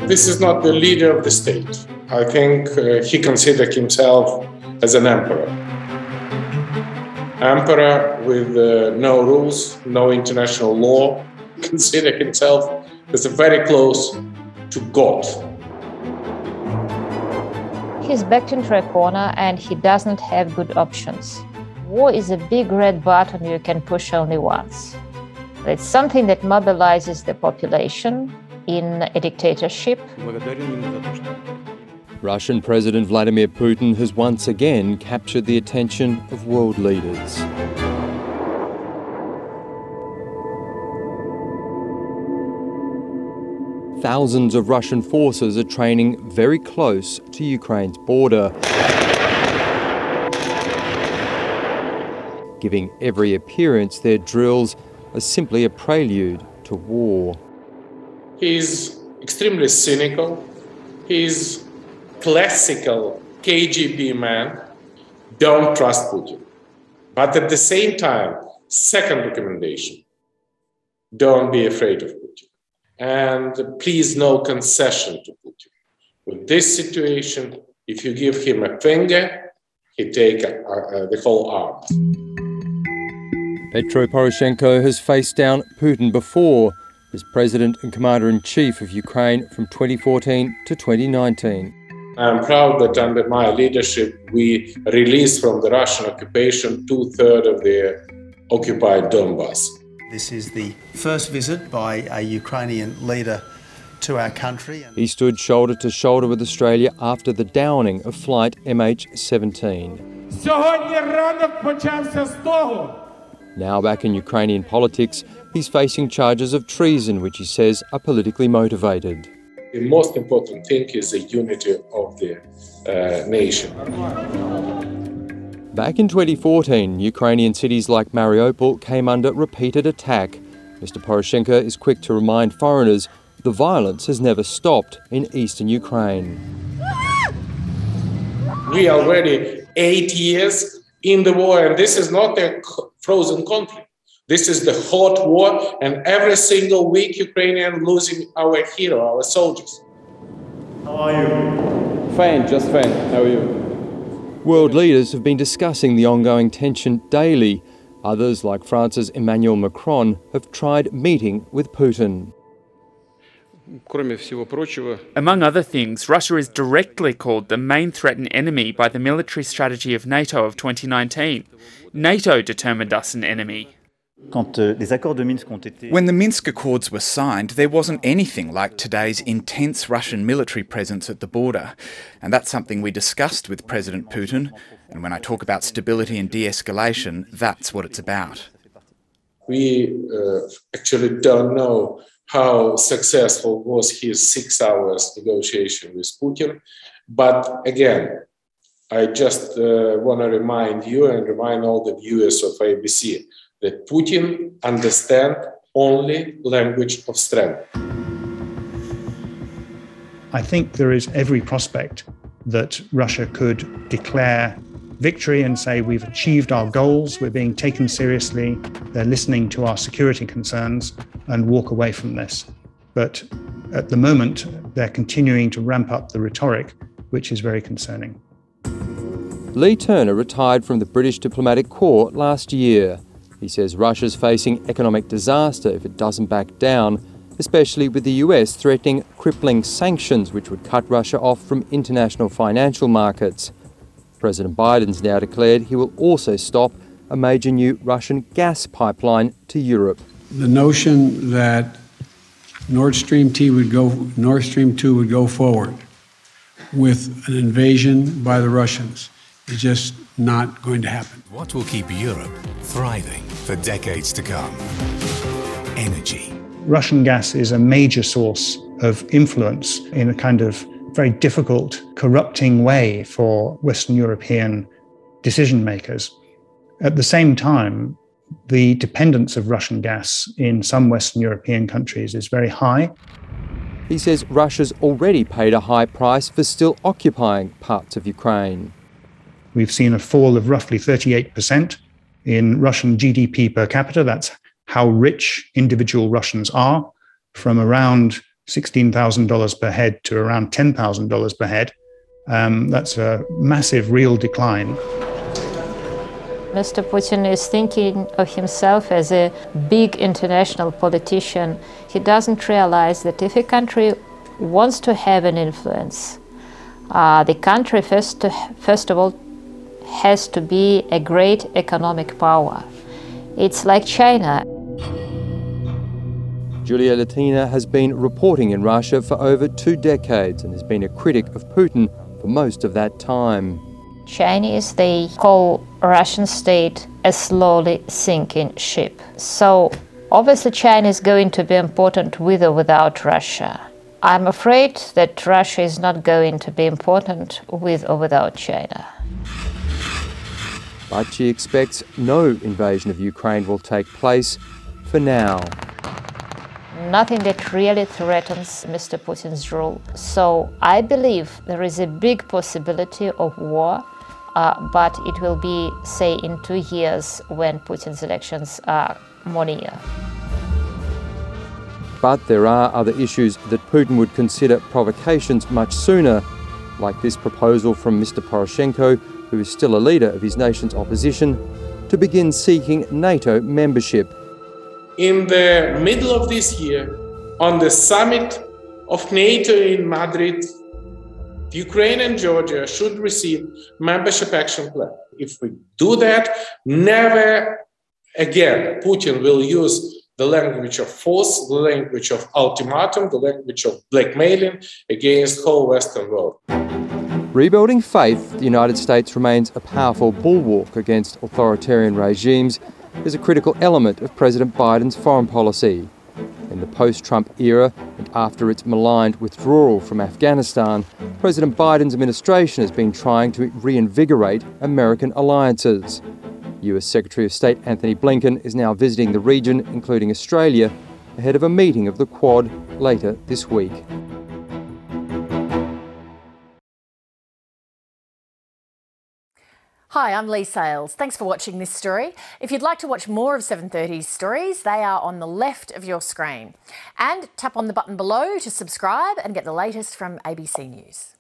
This is not the leader of the state. I think he considered himself as an emperor. Emperor with no rules, no international law, considered himself as very close to God. He's backed into a corner and he doesn't have good options. War is a big red button you can push only once. It's something that mobilizes the population in a dictatorship. Russian President Vladimir Putin has once again captured the attention of world leaders. Thousands of Russian forces are training very close to Ukraine's border, giving every appearance their drills are simply a prelude to war. He's extremely cynical. He's classical KGB man. Don't trust Putin. But at the same time, second recommendation, don't be afraid of Putin. And please, no concession to Putin. With this situation, if you give him a finger, he take the whole arm. Petro Poroshenko has faced down Putin before as President and Commander-in-Chief of Ukraine from 2014 to 2019. I'm proud that under my leadership, we released from the Russian occupation 2/3 of the occupied Donbass. This is the first visit by a Ukrainian leader to our country. He stood shoulder to shoulder with Australia after the downing of flight MH17. Now back in Ukrainian politics, he's facing charges of treason, which he says are politically motivated. The most important thing is the unity of the nation. Back in 2014, Ukrainian cities like Mariupol came under repeated attack. Mr. Poroshenko is quick to remind foreigners the violence has never stopped in eastern Ukraine. We are already 8 years in the war, and this is not a frozen conflict. This is the hot war, and every single week Ukrainians losing our hero, our soldiers. How are you? Fine, just fine. How are you? World leaders have been discussing the ongoing tension daily. Others, like France's Emmanuel Macron, have tried meeting with Putin. Among other things, Russia is directly called the main threatened enemy by the military strategy of NATO of 2019. NATO determined us an enemy. When the Minsk Accords were signed, there wasn't anything like today's intense Russian military presence at the border. And that's something we discussed with President Putin. And when I talk about stability and de-escalation, that's what it's about. We actually don't know how successful was his 6 hours negotiation with Putin. But again, I just want to remind you and remind all the viewers of ABC that Putin understands only language of strength. I think there is every prospect that Russia could declare victory and say we've achieved our goals, we're being taken seriously, they're listening to our security concerns and walk away from this. But at the moment, they're continuing to ramp up the rhetoric, which is very concerning. Lee Turner retired from the British diplomatic corps last year. He says Russia's facing economic disaster if it doesn't back down, especially with the US threatening crippling sanctions which would cut Russia off from international financial markets. President Biden's now declared he will also stop a major new Russian gas pipeline to Europe. The notion that Nord Stream 2 would go forward with an invasion by the Russians is just not going to happen. What will keep Europe thriving for decades to come? Energy. Russian gas is a major source of influence in a kind of very difficult, corrupting way for Western European decision makers. At the same time, the dependence of Russian gas in some Western European countries is very high. He says Russia's already paid a high price for still occupying parts of Ukraine. We've seen a fall of roughly 38% in Russian GDP per capita. That's how rich individual Russians are, from around $16,000 per head to around $10,000 per head. That's a massive real decline. Mr. Putin is thinking of himself as a big international politician. He doesn't realize that if a country wants to have an influence, the country first of all has to be a great economic power. It's like China. Julia Latina has been reporting in Russia for over 2 decades and has been a critic of Putin for most of that time. Chinese, they call Russian state a slowly sinking ship. So obviously China is going to be important with or without Russia. I'm afraid that Russia is not going to be important with or without China. But she expects no invasion of Ukraine will take place for now. Nothing that really threatens Mr. Putin's rule. So I believe there is a big possibility of war, but it will be, say, in 2 years when Putin's elections are more near. But there are other issues that Putin would consider provocations much sooner, like this proposal from Mr. Poroshenko, who is still a leader of his nation's opposition, to begin seeking NATO membership. In the middle of this year, on the summit of NATO in Madrid, Ukraine and Georgia should receive membership action plan. If we do that, never again Putin will use the language of force, the language of ultimatum, the language of blackmailing against the whole Western world. Rebuilding faith, the United States remains a powerful bulwark against authoritarian regimes, is a critical element of President Biden's foreign policy. In the post-Trump era and after its maligned withdrawal from Afghanistan, President Biden's administration has been trying to reinvigorate American alliances. US Secretary of State Anthony Blinken is now visiting the region, including Australia, ahead of a meeting of the Quad later this week. Hi, I'm Lee Sales. Thanks for watching this story. If you'd like to watch more of 730's stories, they are on the left of your screen. And tap on the button below to subscribe and get the latest from ABC News.